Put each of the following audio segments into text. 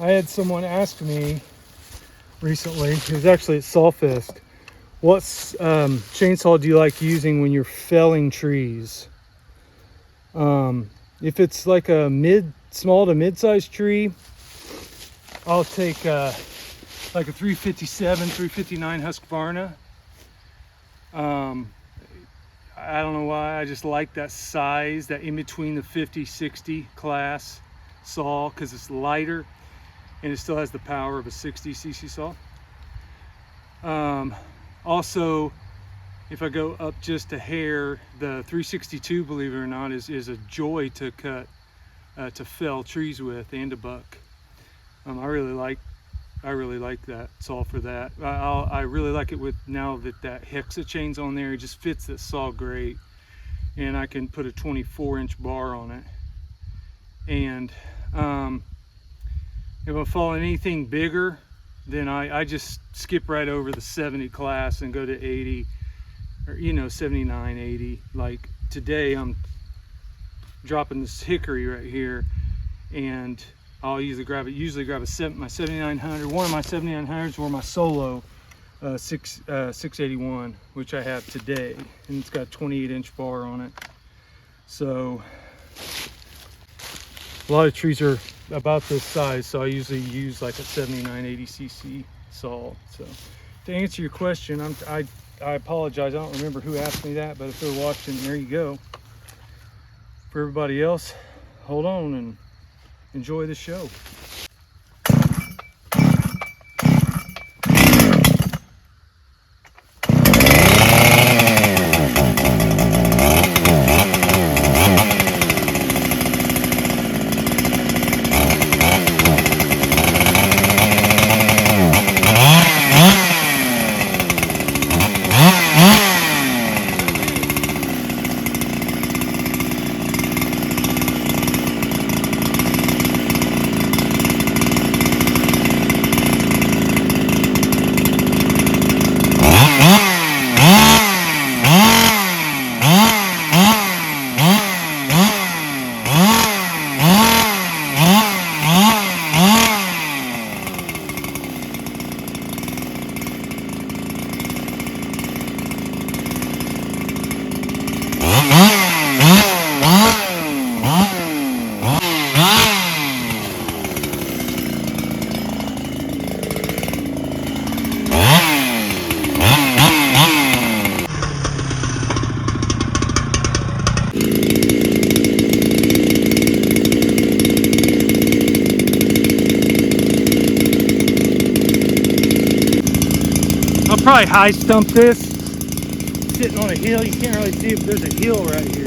I had someone ask me recently, it was actually at Sawfest, what chainsaw do you like using when you're felling trees? If it's like a small to mid-sized tree, I'll take like a 357, 359 Husqvarna. I don't know why, I just like that size, that in between the 50-60 class saw, because it's lighter and it still has the power of a 60cc saw. Also, if I go up just a hair, the 362, believe it or not, is a joy to cut, to fell trees with, and to buck. I really like that saw for that. I really like it with, now that Hexa chain's on there, it just fits that saw great, and I can put a 24-inch bar on it. And if I'm falling anything bigger, then I just skip right over the 70 class and go to 80, or 79, 80. Like today, I'm dropping this hickory right here, and I'll usually grab my 7900, one of my 7900s, or my solo 681, which I have today, and it's got a 28-inch bar on it. So a lot of trees are about this size, so I usually use like a 79, 80cc saw. So to answer your question, I apologize, I don't remember who asked me that, but if they're watching, there you go. For everybody else, hold on and enjoy the show. I'll probably high stump this, sitting on a hill. You can't really see if there's a hill right here.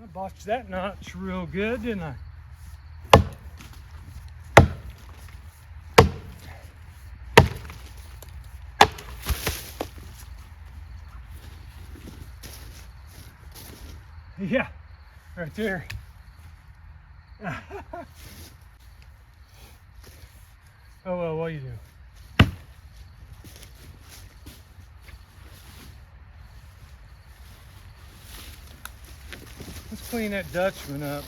I botched that notch real good, didn't I? Yeah, right there. Oh well, what do you do? Let's clean that Dutchman up.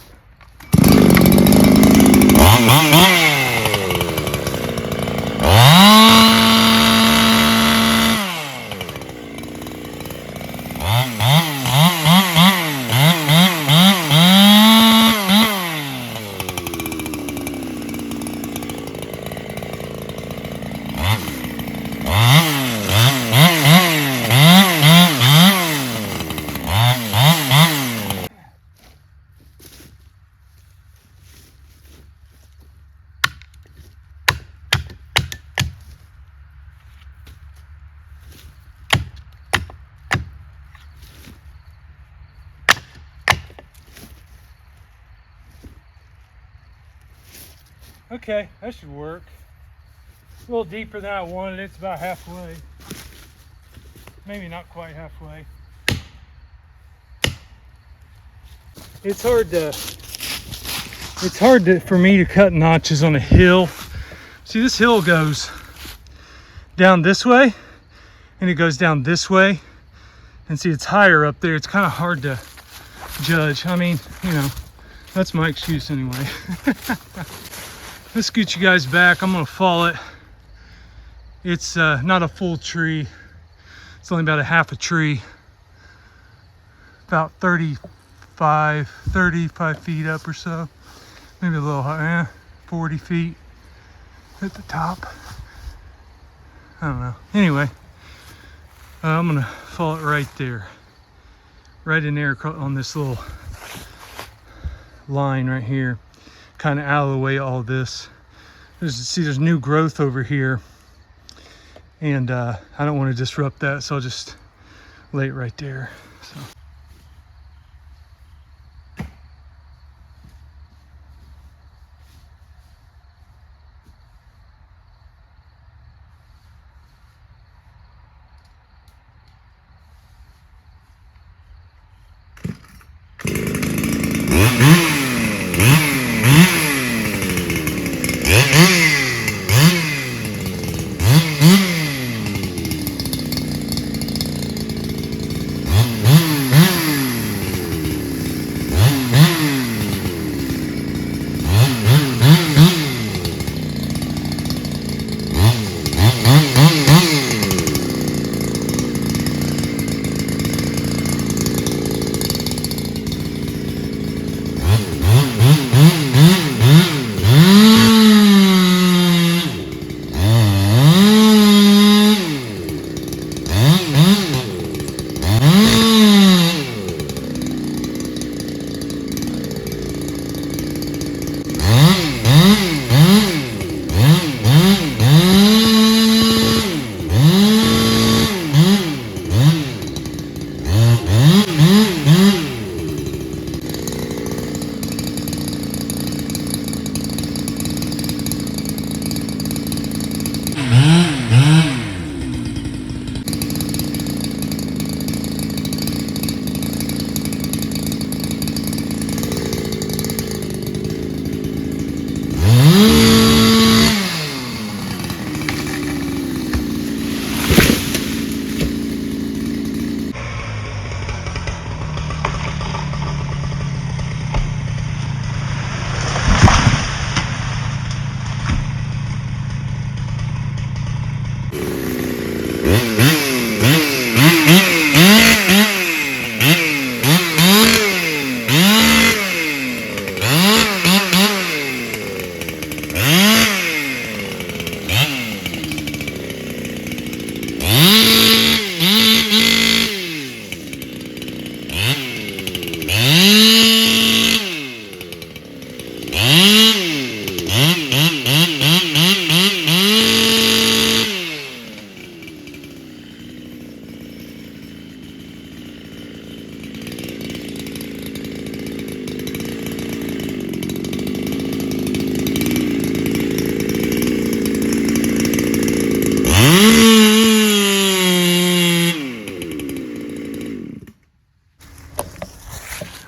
Okay, that should work. A little deeper than I wanted. It's about halfway. Maybe not quite halfway. It's hard for me to cut notches on a hill. See, this hill goes down this way and it goes down this way. And see, it's higher up there. It's kind of hard to judge. I mean, you know, that's my excuse anyway. Let's scoot you guys back. I'm gonna fall it. It's not a full tree. It's only about a half a tree. About 35 feet up or so. Maybe a little higher, 40 feet at the top. I don't know. Anyway, I'm gonna fall it right there. Right in there on this little line right here. Kind of out of the way of all this. There's new growth over here, and I don't want to disrupt that, so I'll just lay it right there. So.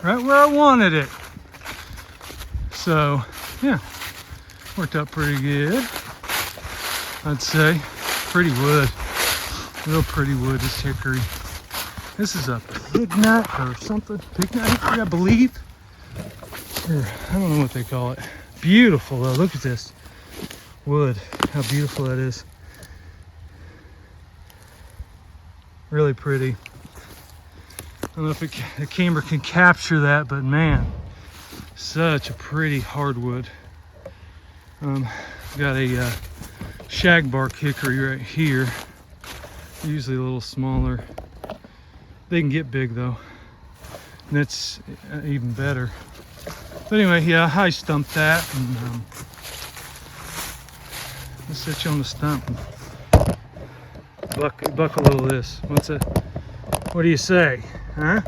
Right where I wanted it. So yeah, worked out pretty good, I'd say. Pretty wood, real pretty wood, this hickory. This is a pig nut or something, pig nut hickory, I believe. Or, I don't know what they call it. Beautiful though, look at this wood, how beautiful that is. Really pretty. I don't know if the camera can capture that, but man, such a pretty hardwood. Got a shagbark hickory right here. Usually a little smaller. They can get big though, and that's even better. But anyway, yeah, I stumped that, and let's set you on the stump. Buck a little of this. What do you say, huh?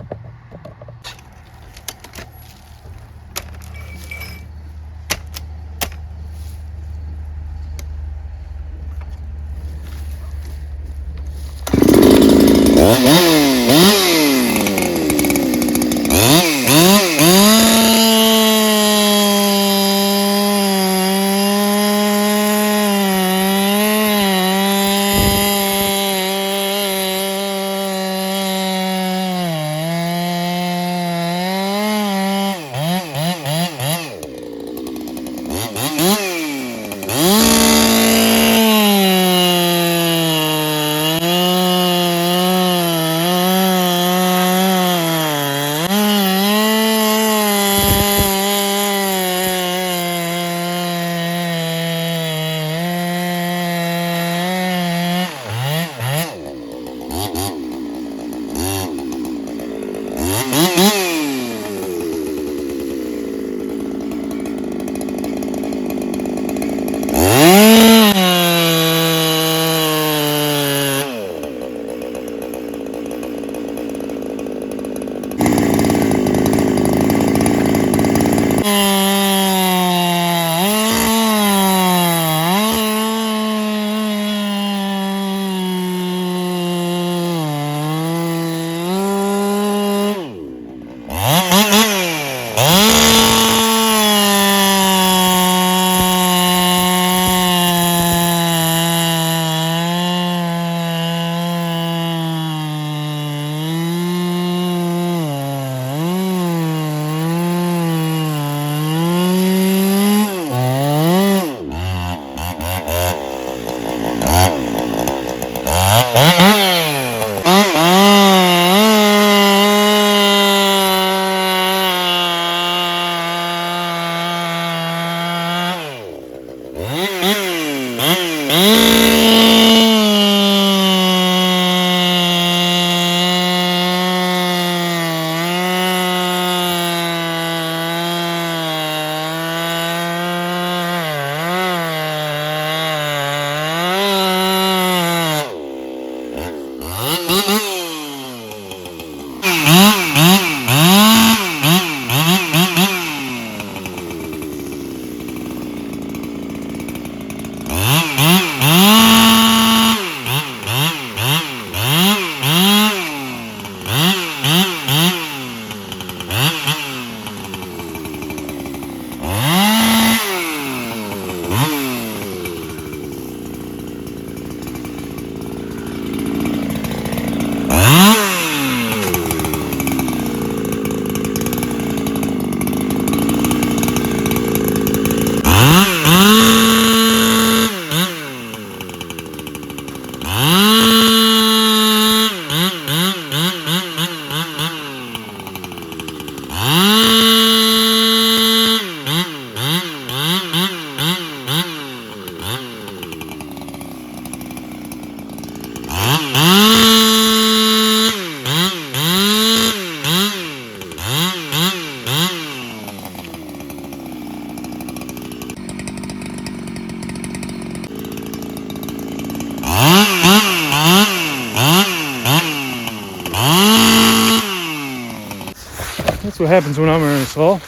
That's what happens when I'm running a saw.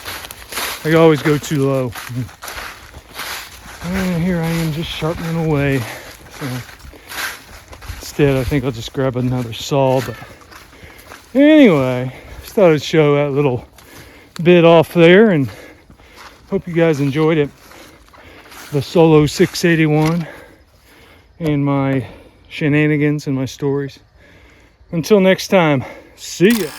I always go too low. And here I am just sharpening away. So instead, I think I'll just grab another saw. But anyway, just thought I'd show that little bit off there, and Hope you guys enjoyed it. The solo 681 and my shenanigans and my stories. Until next time, see ya.